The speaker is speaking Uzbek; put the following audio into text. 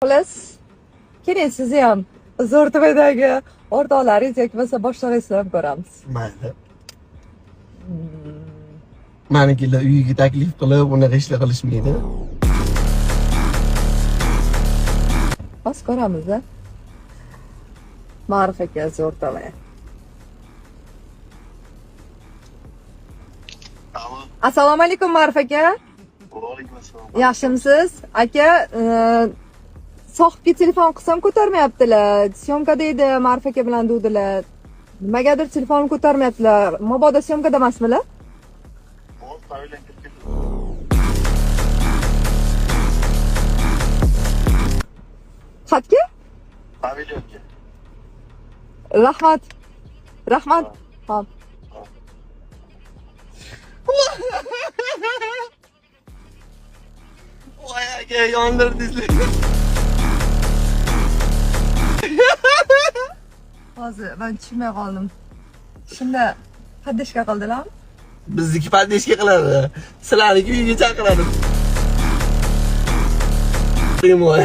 Xullas, keling sizni ham Zo'rtavadagi o'rtoqlaringiz yoki bo'lmasa boshlig'ingizni ham ko'ramiz. Mayli. Manikilar uyiga taklif qilib, unaqa ishlar qilishmaydi. Bas ko'ramiz-da. Ma'ruf aka Zo'rtava. Assalomu alaykum Ma'ruf aka. Va alaykum assalom. Yaxshimisiz? Aka, sohibga telefon qilsam ko'tarmayaptilar. Syomkada edi, Ma'ruf aka bilan duvdilar. Nimagadir telefonni ko'tarmayaptilar. Mabodo syomkada emasmilar? Hop, pavilyon kirib Xatga? pavilyonga. Rahmat. Rahmat. Hop. Voy aka, yondirdingizlar. Hozir men tushunmay qoldim. Shunda haddishga qildilarmi? Bizniki pardeshga qiladi. Sizlarniki uyga chaqiradi. Primoy.